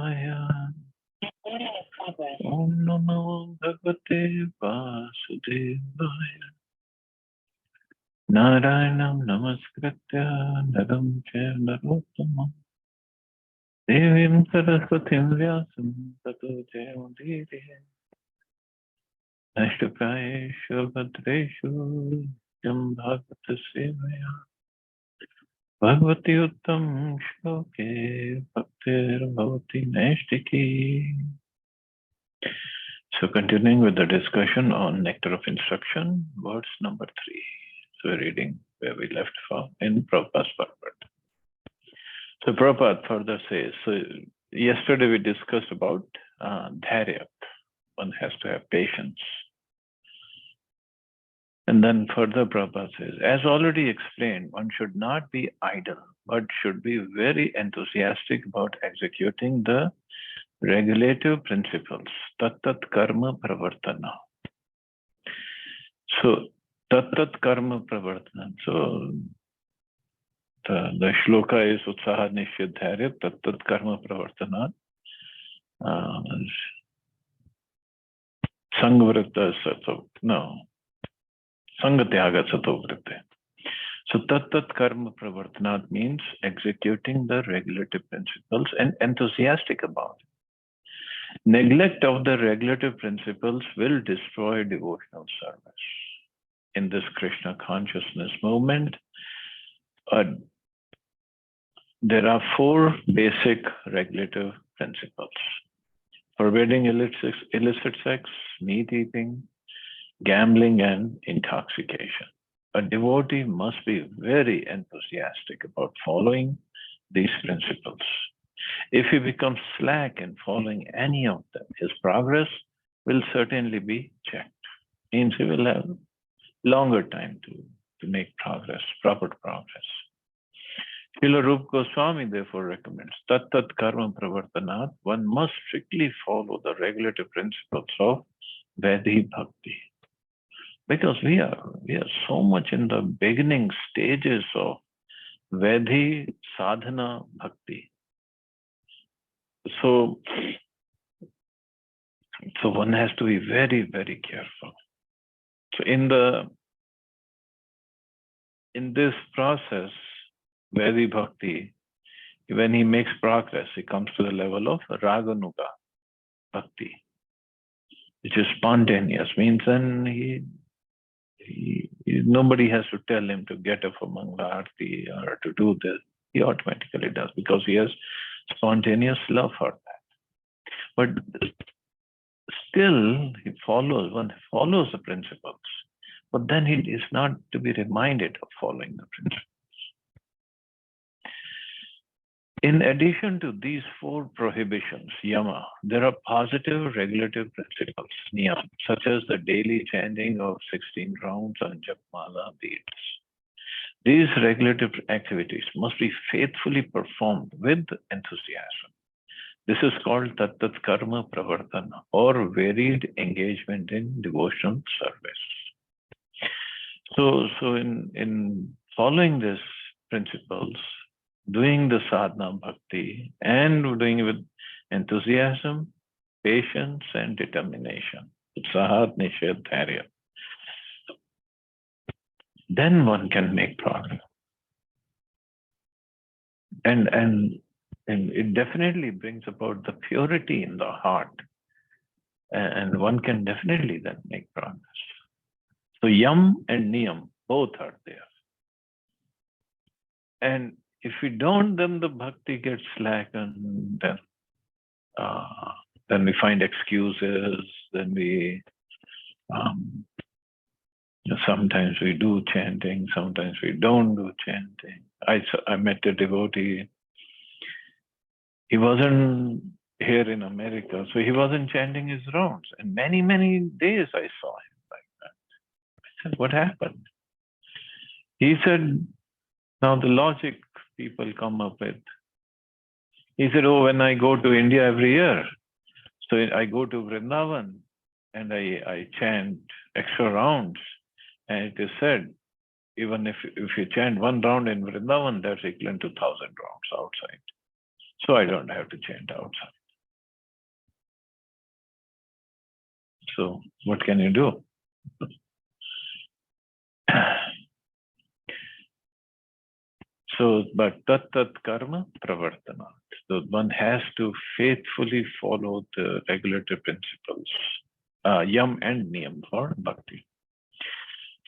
Devaya. Om Namo Bhagavate Vasudevaya. Narayanam Namaskritya Naram Chaiva Narottamam Devim Saraswatim Vyasam Tato Jayamudire Nashtuprayeshu Bhadreshu Yam Bhagavata Sevaya Bhagavati Uttam Shloke Bhaktir Bhavati Naishtiki. So continuing with the discussion on Nectar of Instruction, verse number 3. So we're reading where we left off in Prabhupada's purport. So Prabhupada further says, so yesterday we discussed about dharya. One has to have patience. And then further Prabhupada says, as already explained, one should not be idle, but should be very enthusiastic about executing the regulative principles, tat karma pravartana. So, tat karma pravartana. So, the shloka is utsaha nishyadharya, tat karma pravartana. Sangvrata sato, no, sangatyaga sato vrite. So, tat karma pravartana means executing the regulative principles and enthusiastic about it. Neglect of the regulative principles will destroy devotional service. In this Krishna consciousness movement, there are 4 basic regulative principles. Forbidding illicit sex, meat eating, gambling, and intoxication. A devotee must be very enthusiastic about following these principles. If he becomes slack in following any of them, his progress will certainly be checked. Means he will have longer time to make progress, proper progress. Srila Rupa Goswami therefore recommends tat karma pravartanat. One must strictly follow the regulative principles of Vaidhi Bhakti. Because we are so much in the beginning stages of Vaidhi Sadhana Bhakti. So one has to be very, very careful. So in this process, Vaidhi Bhakti, when he makes progress, he comes to the level of Raganuga Bhakti, which is spontaneous, means then nobody has to tell him to get up for Mangala Aarti or to do this. He automatically does because he has spontaneous love for that. But still, one follows the principles, but then he is not to be reminded of following the principles. In addition to these 4 prohibitions, yama, there are positive regulative principles, niyam, such as the daily chanting of 16 rounds on Japmala beads. These regulative activities must be faithfully performed with enthusiasm. This is called tat karma pravartana, or varied engagement in devotional service. So in following these principles, doing the sadhana bhakti and doing it with enthusiasm, patience, and determination, utsahat nishadharya, then one can make progress. And it definitely brings about the purity in the heart. And one can definitely then make progress. So yam and niyam, both are there. And if we don't, then the bhakti gets slack, and then we find excuses, then we sometimes we do chanting, sometimes we don't do chanting. I met a devotee. He wasn't here in America, so he wasn't chanting his rounds. And many, many days I saw him like that. I said, what happened? He said, now the logic people come up with. He said, oh, when I go to India every year, so I go to Vrindavan and I chant extra rounds. And it is said, even if you chant 1 round in Vrindavan, that's equivalent to 1,000 rounds outside. So I don't have to chant outside. So what can you do? So, but tat karma pravartana. So one has to faithfully follow the regulatory principles, yam and niyam for bhakti.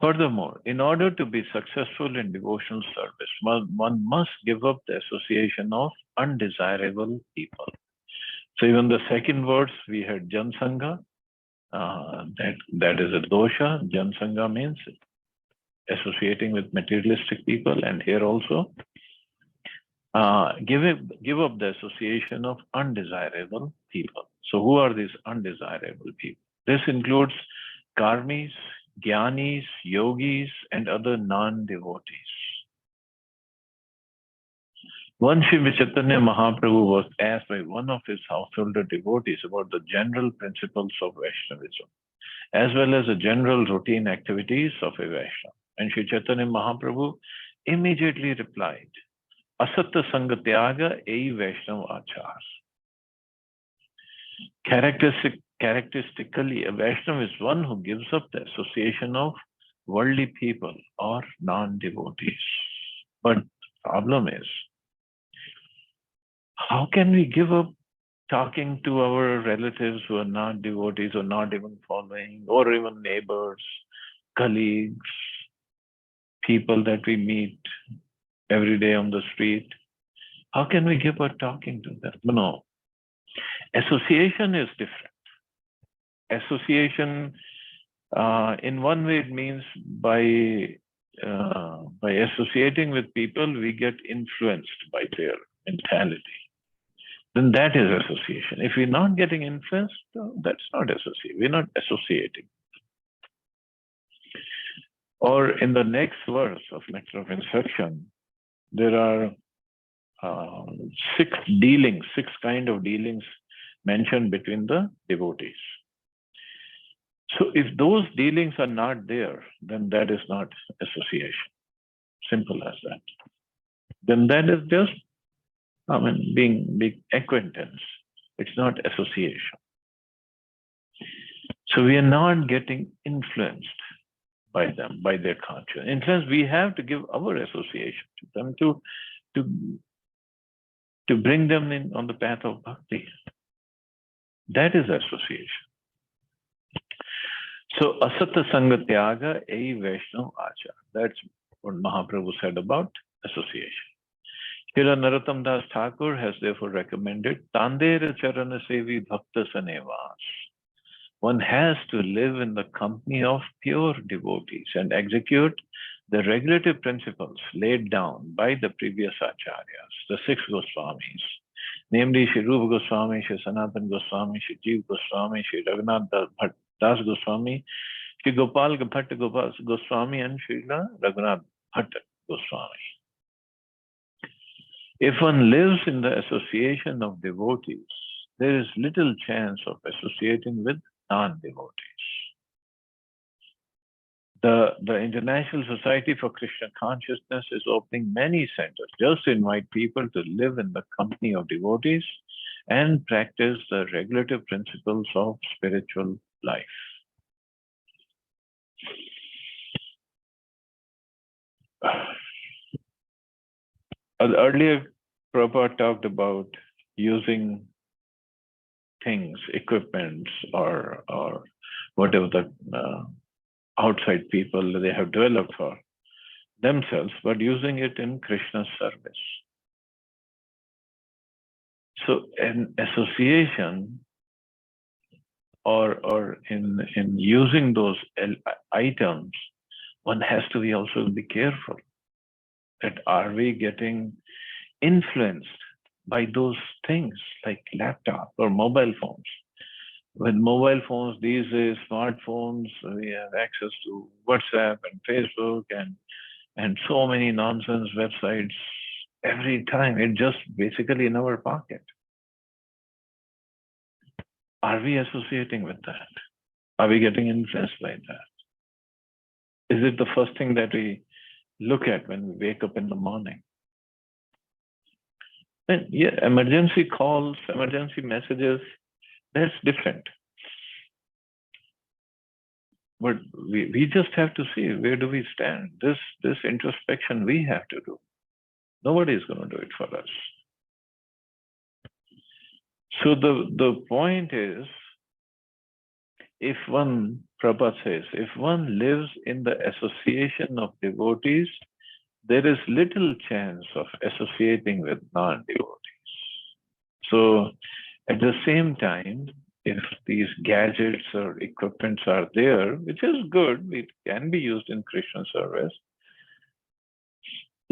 Furthermore, in order to be successful in devotional service, one must give up the association of undesirable people. So even the second verse, we had Jansangha, that is a dosha. Jansangha means associating with materialistic people, and here also, give up the association of undesirable people. So who are these undesirable people? This includes karmis, jnanis, yogis, and other non-devotees. Once Sri Chaitanya Mahaprabhu was asked by one of his householder devotees about the general principles of Vaishnavism, as well as the general routine activities of a Vaishnava. And Sri Chaitanya Mahaprabhu immediately replied, Asatta Sangha Tyaga Ei Vaishnava Achar. Characteristically, a Vaishnava is one who gives up the association of worldly people or non-devotees. But the problem is, how can we give up talking to our relatives who are not devotees or not even following, or even neighbors, colleagues, people that we meet every day on the street? How can we give up talking to them? No. Association is different. Association, in one way, it means by associating with people, we get influenced by their mentality. Then that is association. If we're not getting influenced, that's not association. We're not associating. Or in the next verse of Nectar of Instruction, there are six kind of dealings mentioned between the devotees. So if those dealings are not there, then that is not association. Simple as that. Then that is just, being acquaintance. It's not association. So we are not getting influenced by them, by their conscience. In sense, we have to give our association to them to bring them in on the path of bhakti. That is association. So Asata Sangha Tyaga Ei Vaishnava Achar. That's what Mahaprabhu said about association. Srila Narottam Das Thakur has therefore recommended Tandera Charana Sevi Bhakta Sanevas. One has to live in the company of pure devotees and execute the regulative principles laid down by the previous acharyas, the six Goswamis, namely Shri Rupa Goswami, Shri Sanatana Goswami, Shri Jiva Goswami, Shri Raghunath Das Goswami, Shri Gopal Bhatta Goswami, and Srila Raghunath Bhatta Goswami. If one lives in the association of devotees, there is little chance of associating with non-devotees. The International Society for Krishna Consciousness is opening many centers just to invite people to live in the company of devotees and practice the regulative principles of spiritual life. Earlier, Prabhupada talked about using things, equipments, or whatever the outside people they have developed for themselves, but using it in Krishna's service. So in association or in using those items, one has to be also be careful that are we getting influenced by those things like laptop or mobile phones. With mobile phones, these smartphones, we have access to WhatsApp and Facebook and so many nonsense websites every time. It's just basically in our pocket. Are we associating with that? Are we getting influenced by that? Is it the first thing that we look at when we wake up in the morning? Then, yeah, emergency calls, emergency messages, that's different. But we just have to see where do we stand. This introspection we have to do. Nobody is going to do it for us. So the point is, if one, Prabhupada says, if one lives in the association of devotees, there is little chance of associating with non-devotees. So at the same time, if these gadgets or equipments are there, which is good, it can be used in Krishna service.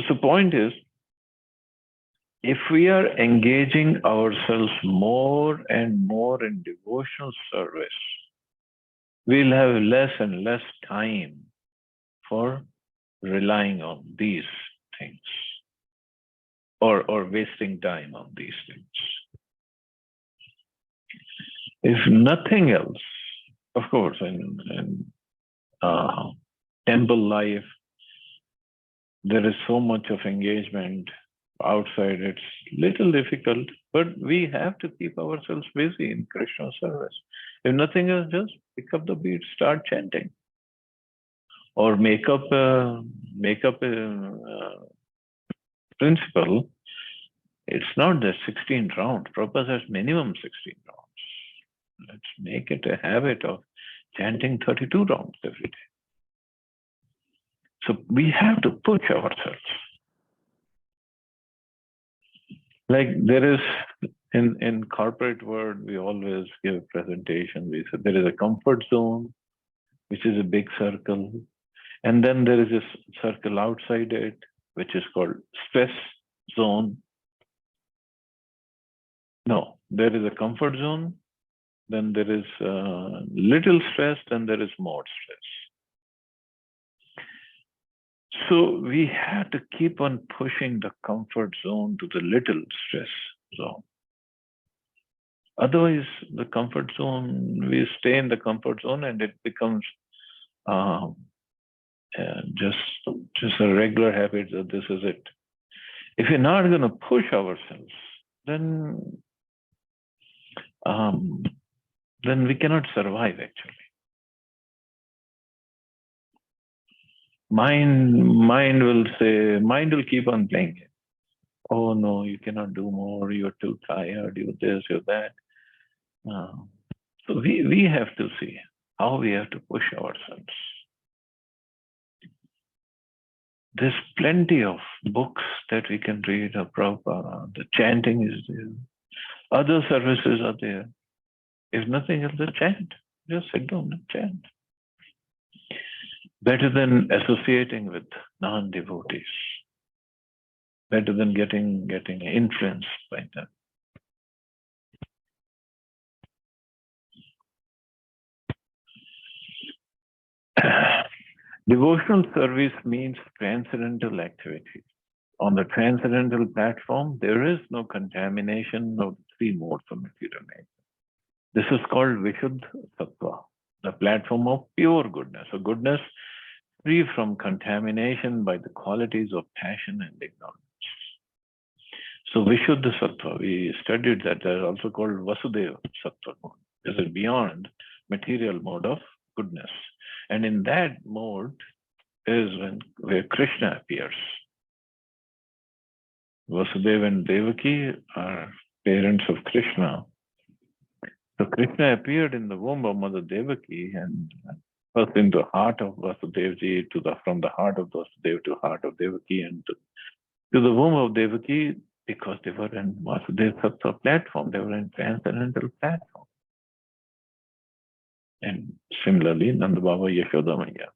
So the point is, if we are engaging ourselves more and more in devotional service, we'll have less and less time for relying on these things or wasting time on these things. If nothing else, of course, in temple life, there is so much of engagement outside. It's little difficult, but we have to keep ourselves busy in Krishna service. If nothing else, just pick up the beat, start chanting, or make up a principle. It's not the 16 rounds. Prabhupada has minimum 16 rounds. Let's make it a habit of chanting 32 rounds every day. So we have to push ourselves. Like there is, in corporate world, we always give presentation. We said there is a comfort zone, which is a big circle. And then there is this circle outside it, which is called stress zone. No, there is a comfort zone, then there is little stress, then there is more stress. So we have to keep on pushing the comfort zone to the little stress zone. Otherwise, the comfort zone, we stay in the comfort zone and it becomes just a regular habit that this is it. If we're not going to push ourselves, then we cannot survive actually. Mind will keep on playing it. Oh no, you cannot do more, you're too tired, you're this, you're that. So we have to see how we have to push ourselves. There's plenty of books that we can read of Prabhupada. The chanting is there. Other services are there. If nothing else, the chant. Just sit down and chant. Better than associating with non-devotees. Better than getting influenced by them. Devotional service means transcendental activity. On the transcendental platform, there is no contamination of the three modes of material nature. This is called Vishuddha Sattva, the platform of pure goodness. So goodness free from contamination by the qualities of passion and ignorance. So Vishuddha Sattva, we studied that. That is also called Vasudeva Sattva mode. This is beyond material mode of goodness. And in that mode is where Krishna appears. Vasudeva and Devaki are parents of Krishna. So Krishna appeared in the womb of Mother Devaki and first in the heart of Vasudevji, from the heart of Vasudeva to heart of Devaki and to the womb of Devaki, because they were in Vasudeva Sattva platform, they were in transcendental platform. And similarly, Nanda Baba, Yashoda Maya.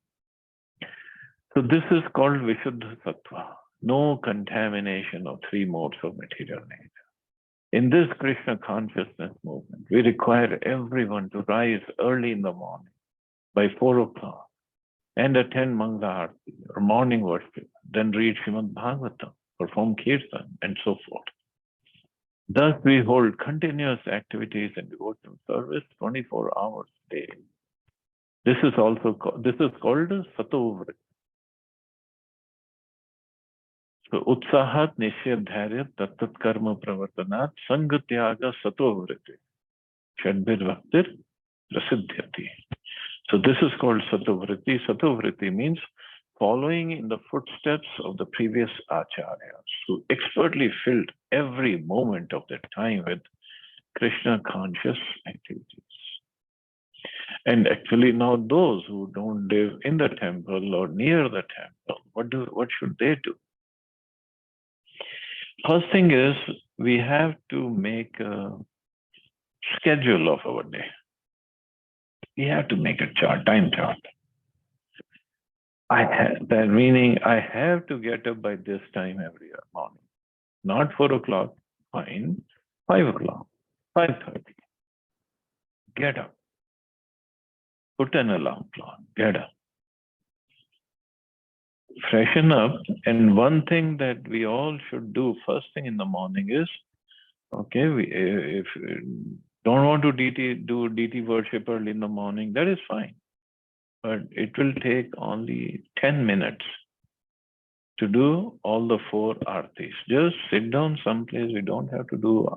So this is called Vishuddha Sattva, no contamination of three modes of material nature. In this Krishna consciousness movement, we require everyone to rise early in the morning by 4 o'clock and attend Mangala Arati or morning worship, then read Srimad Bhagavatam, perform Kirtan, and so forth. Thus, we hold continuous activities and devotional service 24 hours a day. This is called Sato Vritti. So, Utsahat Nishyadharya Tattat Karma Pravartanat Sangatyaga Sato Vritti Shadbir Vaktir Prasiddhyati. So this is called Sattva-vritti. Sattva-vritti means following in the footsteps of the previous acharyas who expertly filled every moment of their time with Krishna conscious activities. And actually now those who don't live in the temple or near the temple, what should they do? First thing is we have to make a schedule of our day. We have to make a chart, time chart. That meaning I have to get up by this time every morning. Not 4 o'clock, fine. 5 o'clock, 5:30. Get up. Put an alarm clock. Get up. Freshen up. And one thing that we all should do first thing in the morning is, okay, if don't want to do DT worship early in the morning, that is fine. But it will take only 10 minutes to do all the 4 artis. Just sit down someplace. We don't have to do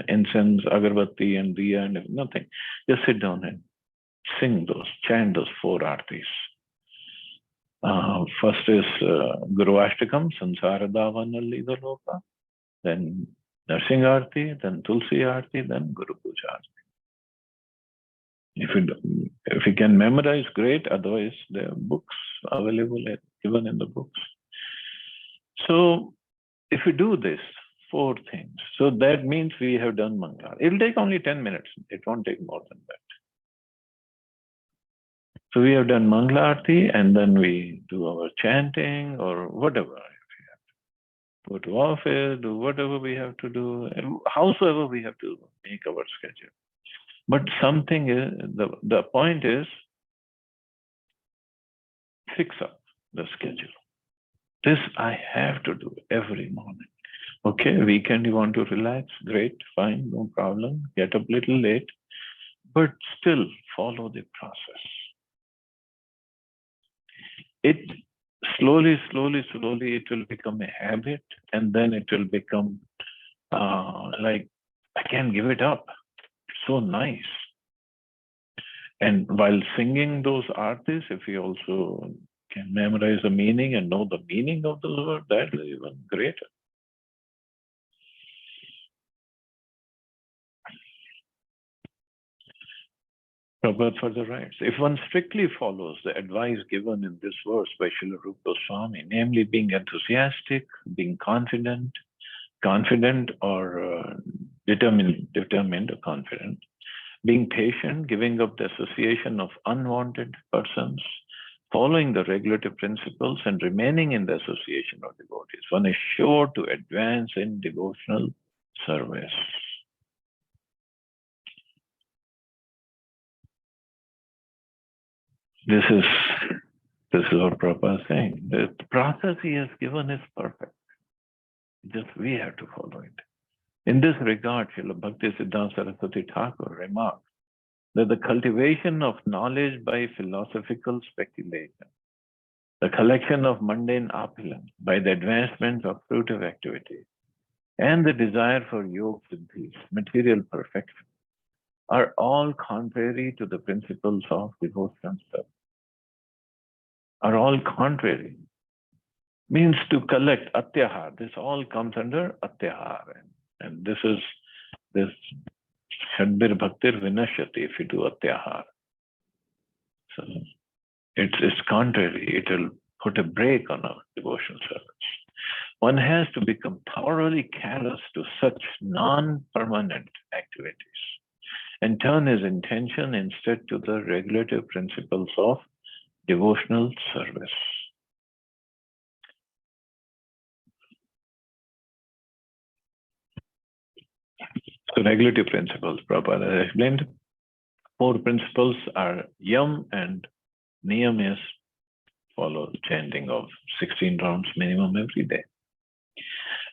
incense, agarbatti, and diya, and nothing. Just sit down and sing those, chant those 4 artis. First is Guru Ashtakam, Sansara Davanalli Loka, then Narsingh Arti, then Tulsi Arti, then Guru Puja Arti. If you can memorize, great. Otherwise, there are books available, given in the books. So if we do this 4 things, so that means we have done Mangala. It will take only 10 minutes. It won't take more than that. So we have done Mangala Arti, and then we do our chanting or whatever. If we have to go to office, do whatever we have to do, howsoever we have to make our schedule. But something is, the point is, fix up the schedule. This I have to do every morning. Okay, weekend you want to relax, great, fine, no problem. Get up a little late, but still follow the process. It slowly, it will become a habit, and then it will become like, I can't give it up. So nice. And while singing those artis, if you also can memorize the meaning and know the meaning of those words, that is even greater. Prabhupada further writes, if one strictly follows the advice given in this verse by Srila Rupa Goswami, namely being enthusiastic, being confident or determined or confident, being patient, giving up the association of unwanted persons, following the regulative principles and remaining in the association of devotees, one is sure to advance in devotional service. This is what Prabhupada is saying. The process he has given is perfect. Just we have to follow it. In this regard, Srila Bhakti Siddhanta Saraswati Thakur remarked that the cultivation of knowledge by philosophical speculation, the collection of mundane opulence by the advancement of fruitive activity, and the desire for yoga siddhis, material perfection, are all contrary to the principles of devotional service. Are all contrary. Means to collect atyahar. This all comes under atyahar. And this Shadbir Bhaktir Vinashyati if you do atyahar. So it's contrary. It will put a break on our devotional service. One has to become thoroughly callous to such non-permanent activities and turn his intention instead to the regulative principles of devotional service. So regulative principles, Prabhupada explained. 4 principles are yam, and niyam is follow chanting of 16 rounds minimum every day.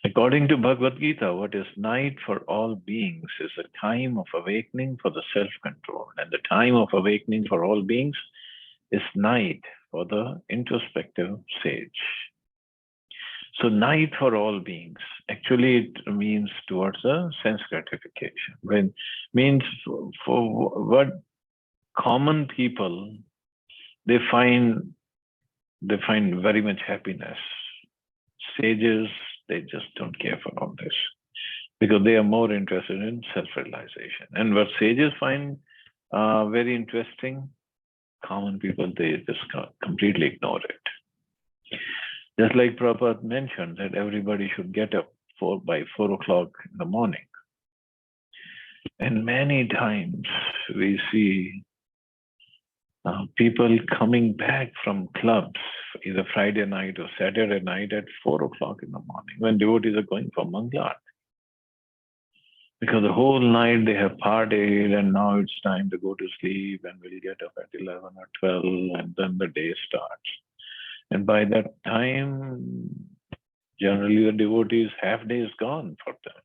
According to Bhagavad Gita, what is night for all beings is a time of awakening for the self-control, and the time of awakening for all beings is night for the introspective sage. So night for all beings, actually it means towards a sense gratification. When means for what common people, they find very much happiness. Sages, they just don't care for all this because they are more interested in self-realization. And what sages find very interesting, common people, they just completely ignore it. Just like Prabhupada mentioned that everybody should get up by 4 o'clock in the morning. And many times we see people coming back from clubs, either Friday night or Saturday night at 4 o'clock in the morning when devotees are going for Mangala. Because the whole night they have partied and now it's time to go to sleep and we'll get up at 11 or 12 and then the day starts. And by that time, generally the devotees, half day is gone for them.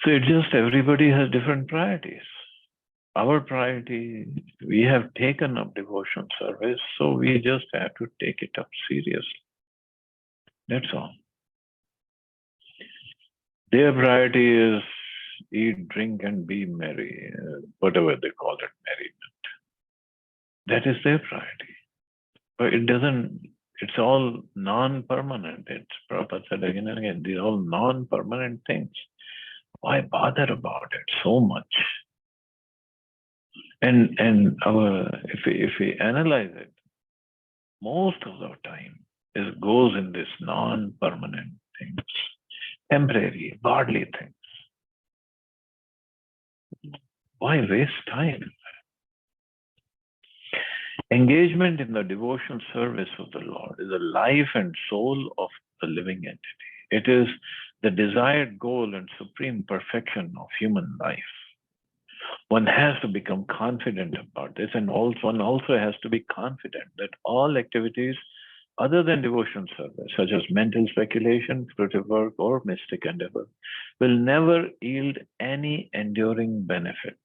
So it's just everybody has different priorities. Our priority, we have taken up devotion service, so we just have to take it up seriously. That's all. Their priority is eat, drink, and be merry, whatever they call it, merriment. That is their priority. But it doesn't, it's all non-permanent. It's Prabhupada said again and again, these are all non-permanent things. Why bother about it so much? And if we analyze it, most of our time goes in this non-permanent things, temporary, bodily things. Why waste time? Engagement in the devotional service of the Lord is the life and soul of the living entity. It is the desired goal and supreme perfection of human life. One has to become confident about this, and one also has to be confident that all activities other than devotional service, such as mental speculation, fruitive work, or mystic endeavor, will never yield any enduring benefit.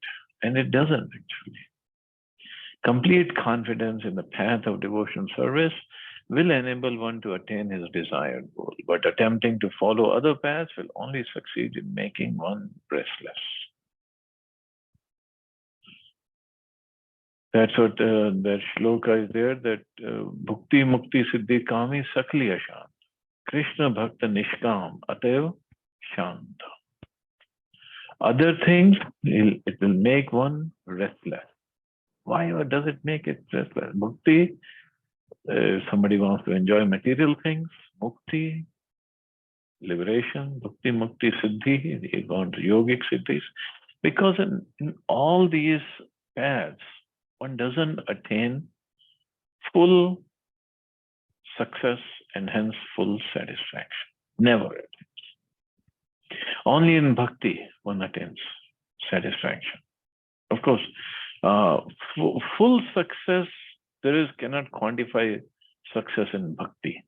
And it doesn't actually. Complete confidence in the path of devotional service will enable one to attain his desired goal, but attempting to follow other paths will only succeed in making one restless. That's what that shloka is there, that bhukti mukti siddhi kami sakli ashant. Krishna bhakta nishkam atav shanta. Other things, it will make one restless. Why does it make it restless? Bhukti, somebody wants to enjoy material things. Mukti, liberation. Bhukti mukti siddhi, they want yogic siddhis. Because in all these paths, one doesn't attain full success and hence full satisfaction. Never attains. Only in bhakti one attains satisfaction. Of course, full success, cannot quantify success in bhakti.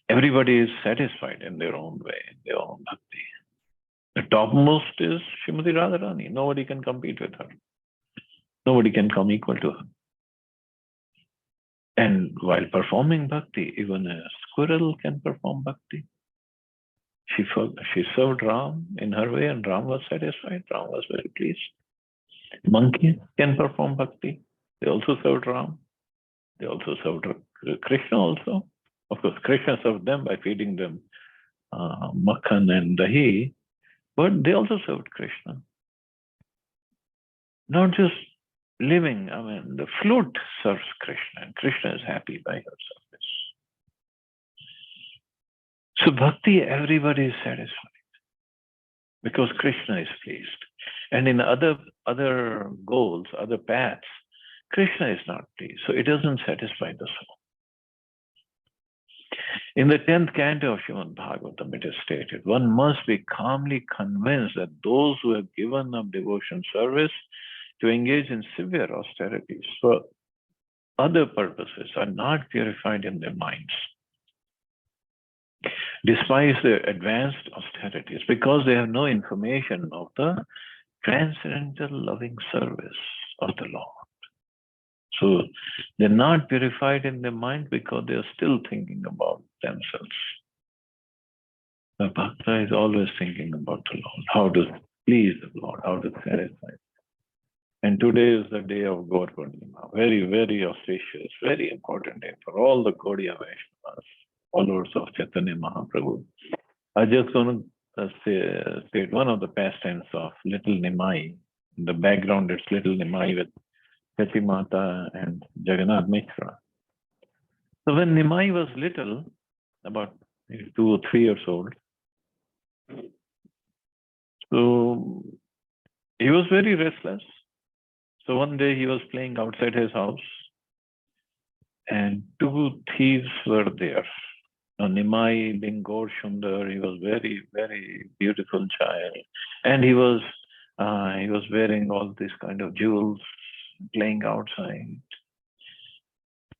Everybody is satisfied in their own way, in their own bhakti. The topmost is Srimati Radharani. Nobody can compete with her. Nobody can come equal to her. And while performing bhakti, even a squirrel can perform bhakti. She served Ram in her way and Ram was satisfied. Ram was very pleased. Monkeys can perform bhakti. They also served Ram. They also served Krishna also. Of course, Krishna served them by feeding them makhan and dahi, but they also served Krishna. Not just living, the flute serves Krishna, and Krishna is happy by her service. So bhakti, everybody is satisfied because Krishna is pleased. And in other goals, other paths, Krishna is not pleased. So it doesn't satisfy the soul. In the 10th canto of Srimad Bhagavatam, it is stated, one must be calmly convinced that those who have given up devotion service to engage in severe austerities for other purposes are not purified in their minds. Despise their advanced austerities because they have no information of the transcendental loving service of the Lord. So they're not purified in their mind because they're still thinking about themselves. The bhakta is always thinking about the Lord. please the Lord, how to satisfy. And today is the day of Gaur Purnima. Very, very auspicious, very important day for all the Gaudiya Vaishnavas, followers of Chaitanya Mahaprabhu. I just going to state one of the pastimes of little Nimai. In the background, it's little Nimai with Chati Mata and Jagannath Mishra. So when Nimai was little, about 2 or 3 years old, so he was very restless. So one day he was playing outside his house and 2 thieves were there. Now, Nimai being Gaur Sundar, he was very, very beautiful child. And he was wearing all these kind of jewels, playing outside.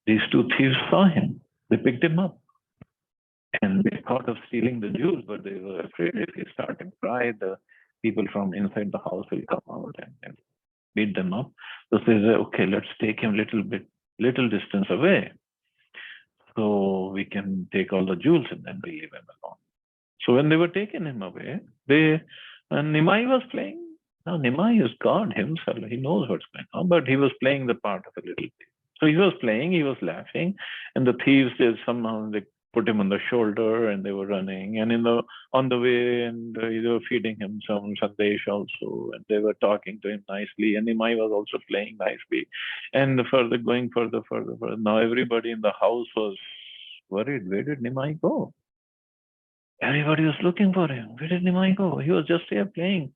These 2 thieves saw him. They picked him up. And they thought of stealing the jewels, but they were afraid if he started to cry, the people from inside the house will come out and beat them up. So they said, okay, let's take him little distance away, so we can take all the jewels and then we leave him alone. So when they were taking him away, Nimai was playing. Now Nimai is God himself. He knows what's going on, but he was playing the part of a little thief. So he was playing, he was laughing, and the thieves, they put him on the shoulder and they were running. And on the way, and they were feeding him some sandesh also, and they were talking to him nicely. And Nimai was also playing nicely. And going further. Now everybody in the house was worried. Where did Nimai go? Everybody was looking for him. Where did Nimai go? He was just here playing.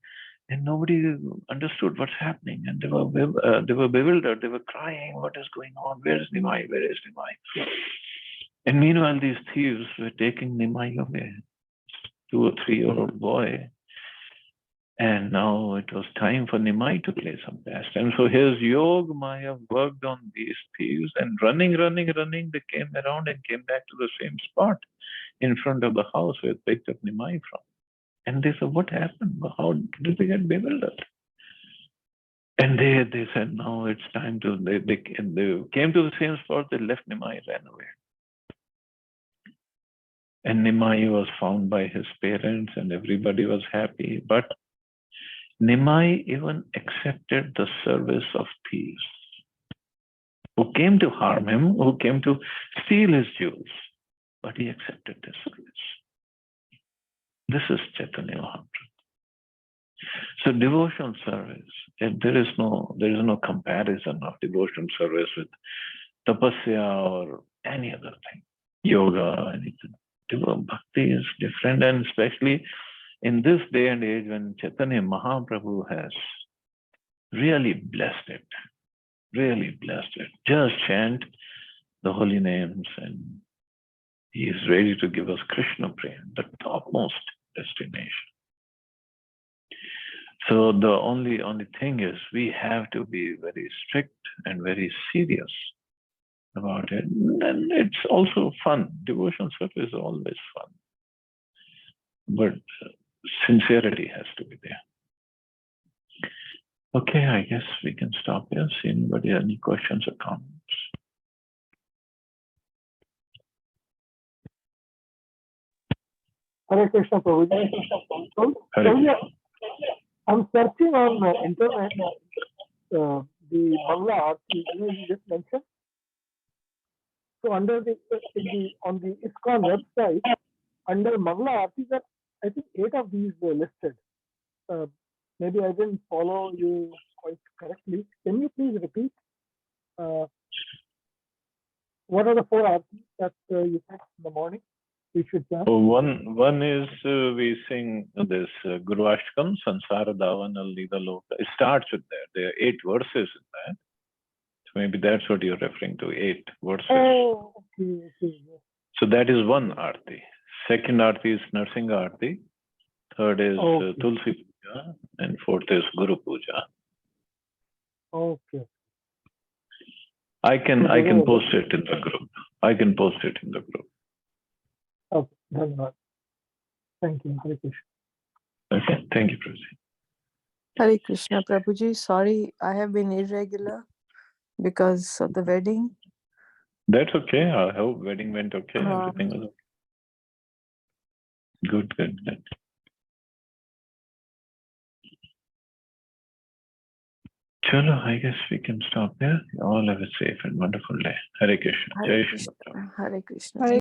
And nobody understood what's happening. And they were bewildered. They were crying, what is going on? Where is Nimai? Where is Nimai? And meanwhile, these thieves were taking Nimai away, 2 or 3-year-old boy. And now it was time for Nimai to play some pastime. So his Yog Maya worked on these thieves, and running, they came around and came back to the same spot in front of the house where they picked up Nimai from. And they said, what happened? How did they get bewildered? And they said, no, it's time to, they came to the same spot, they left Nimai, ran away. And Nimai was found by his parents and everybody was happy. But Nimai even accepted the service of thieves who came to harm him, who came to steal his jewels. But he accepted the service. This is Chaitanya Mahaprabhu. So devotional service, there is no comparison of devotional service with tapasya or any other thing, yoga, anything. Bhakti is different, and especially in this day and age when Chaitanya Mahaprabhu has really blessed it. Just chant the holy names and he is ready to give us Krishna Prem, the topmost destination. So the only thing is we have to be very strict and very serious about it. And it's also fun. Devotional service is always fun. But sincerity has to be there. Okay, I guess we can stop here. See anybody have any questions or comments? Hare Krishna, Prabhuji. I'm searching on internet the Mangla Aarti you just mentioned. So under on the ISKCON website, under Mangla Aarti, there I think 8 of these were listed. Maybe I didn't follow you quite correctly. Can you please repeat? What are the 4 aartis that you said in the morning? We should chant? One is we sing this Guru Ashtakam, Sansara Davana Lida Loka. It starts with that. There are 8 verses in that. So maybe that's what you're referring to, 8 verses. Oh, okay. So that is one aarti. Second aarti is Narsinga Aarti. Third is Tulsi Puja. And fourth is Guru Puja. Okay. I can post it in the group. Okay, धन्यवाद. Thank you. Hare Krishna. Okay, thank you, Prabhuji. Hare Krishna, Prabhuji. Sorry, I have been irregular because of the wedding. That's okay. I hope wedding went okay. Everything was okay. Good. Chalo, I guess we can stop there. All have a safe and wonderful day. Hare Krishna. Hare Jai Shri Krishna. Ram. Hare Krishna. Hare